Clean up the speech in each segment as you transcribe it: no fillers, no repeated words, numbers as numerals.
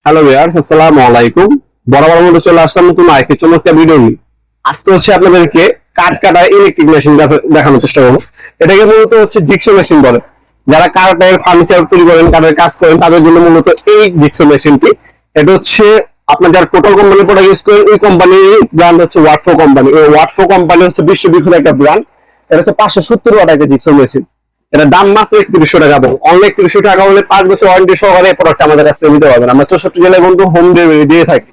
Hello viewers, আসসালামু আলাইকুম। বরাবর মতো চলে আসলাম নতুন আরেকটি চমৎকার ভিডিও নিয়ে। আজকে আপনাদেরকে কাঠ কাটা ইলেকট্রিক মেশিন দেখানোর চেষ্টা করবো। এটাকে মূলত জিগসো মেশিন বলে। যারা কাঠের ফার্নিচার তৈরি করেন, কাঠের কাজ করেন, তাদের জন্য মূলত এই জিগসো মেশিনটি। এটা আপনার যারা টোটাল কোম্পানির প্রোডাক্ট ইউজ করেন, এই কোম্পানির ব্র্যান্ড ওয়াটফো কোম্পানি। এই ওয়াটফো কোম্পানি বিশ্ববিখ্যাত একটা ব্র্যান্ড। এটা 570 ওয়াট একটা জিগসো মেশিন। এটা দাম মাত্র 3100 টাকা এবং অনলি 3100 টাকা হলে 5 বছর ওয়ারেন্টি সহকারে এই প্রোডাক্ট আমাদের কাছ থেকে নিতে পারবেন। আমরা 64 জেলায় বন্ধু হোম ডেলিভারি দিয়ে থাকি।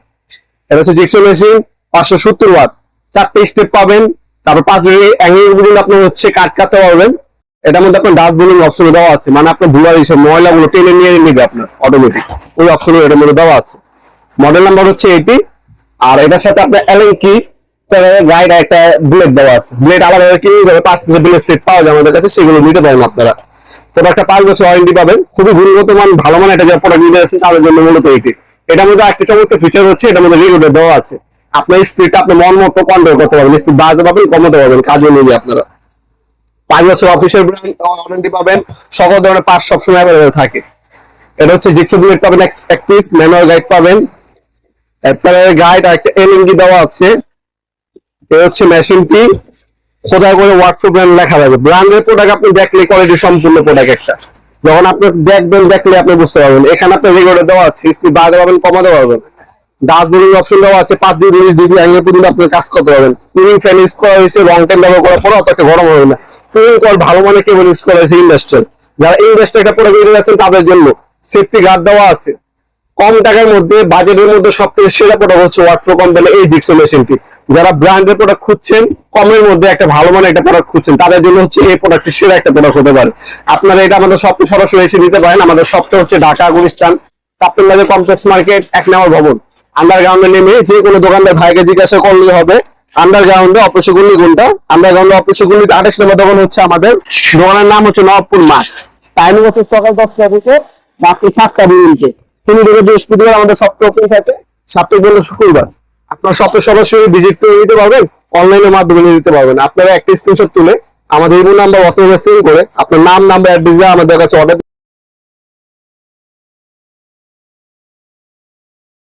এটা জিগসো মেশিন 570 ওয়াট, 4টে স্টেপ পাবেন। তারপর 5 ডিগ্রি অ্যাঙ্গেল গুলো আপনি কাট কাটতে পারবেন। এটার মধ্যে আপনার ডাস্ট বোলিং অপশন দেওয়া আছে, মানে আপনার ধুলার হিসেবে ময়লাগুলো টেনে নিয়ে নেবে আপনার অটোমেটিক। ওই অপশনও এটার মধ্যে দেওয়া আছে। Model number 80। আর এটার সাথে আপনার অ্যালেন কি গাইড একটা ব্লেড দেওয়া আছে। ব্লেড আলাদা কিনে যাবে, 5 পিসের ব্লেড সেট পাওয়া যায় আমাদের কাছে, সেগুলো নিতে পারেন আপনারা। প্রোডাক্টটা 5 বছর ওয়ারেন্টি পাবেন। খুবই গুণগত মান, ভালো মান একটা যারা প্রোডাক্ট নিতে যাচ্ছেন তাদের জন্য মূলত এটি। এটার মধ্যে একটা চমৎকার ফিচার এটার মধ্যে রেগুলেটর দেওয়া আছে। আপনার স্পিডটা আপনি মন মতো কন্ট্রোল করতে পারবেন, স্পিড বাড়াতে পারবেন, কমাতে পারবেন কাজ অনুযায়ী আপনারা। 5 বছর অফিসিয়াল ওয়ারেন্টি পাবেন। সকল ধরনের পার্টস সবসময় অ্যাভেলেবল থাকে। এটা জিগসো ব্লেড পাবেন এক পিস, ম্যানুয়াল গাইড পাবেন, একটা গাইড আর একটা এলএনডি দেওয়া আছে। মেশিনটি খোদাই করে ওয়াটফো ব্র্যান্ড লেখা যাবে। ব্র্যান্ডের প্রোডাক্ট আপনি দেখলে কোয়ালিটি সম্পূর্ণ প্রোডাক্ট একটা। যখন আপনি দেখলে আপনি বুঝতে পারবেন। এখানে আপনার রেগুলেটর দেওয়া আছে, স্পিড বাড়াতে পারবেন, কমাতে পারবেন। ডাস্ট বোলিং অপশন দেওয়া আছে, 5 ডিগ্রি 30 ডিগ্রি অ্যাঙ্গেল পর্যন্ত আপনি কাজ করতে পারবেন। কুলিং ফ্যান ইউজ করা হয়েছে, লং টাইম ব্যবহার করার পরে অত একটা গরম হবে না। কুলিং কল ভালো মানের কেবল ইউজ করা হয়েছে ইন্ডাস্ট্রিয়াল। যারা ইন্ডাস্ট্রিয়াল একটা প্রোডাক্ট নিতে যাচ্ছেন তাদের জন্য সেফটি গার্ড দেওয়া আছে। কম টাকার মধ্যে, বাজেটের মধ্যে সবথেকে সেরা প্রোডাক্ট ওয়াটফো কোম্পানির এই জিগসো মেশিনটি। যারা ব্র্যান্ডের প্রোডাক্ট খুঁজছেন, কমের মধ্যে একটা ভালো মানের একটা প্রোডাক্ট খুঁজছেন, তাদের জন্য এই প্রোডাক্টটি সেরা একটা প্রোডাক্ট হতে পারে। আপনারা এটা আমাদের শপে সরাসরি এসে নিতে পারেন। আমাদের শপটা ঢাকা গুলিস্তান কাপ্তান বাজার কমপ্লেক্স মার্কেট 1 নম্বর ভবন। আন্ডারগ্রাউন্ডে নেমে যে কোনো দোকানদার ভাইকে জিজ্ঞাসা করলে হবে আন্ডারগ্রাউন্ডে অফিসে গুলি কোনটা। আন্ডারগ্রাউন্ডে অফিসে গুলি 28 নম্বর দোকান আমাদের। দোকানের নাম নবাবপুর মাঠ। টাইমিং সকাল 10টা থেকে রাত্রি 5টা পর্যন্ত। শনি থেকে বৃহস্পতিবার আমাদের সপ্তাহে ওপেন থাকে, সাপ্তাহিক বলে শুক্রবার। আপনার শপে সরাসরি ভিজিট করে নিতে পারবেন, অনলাইনের মাধ্যমে নিতে পারবেন। আপনারা একটা স্ক্রিনশট তুলে আমাদের এই নাম্বার হোয়াটসঅ্যাপে সেন্ড করে আপনার নাম, নাম্বার, অ্যাড্রেস দিয়ে আমাদের কাছে অর্ডার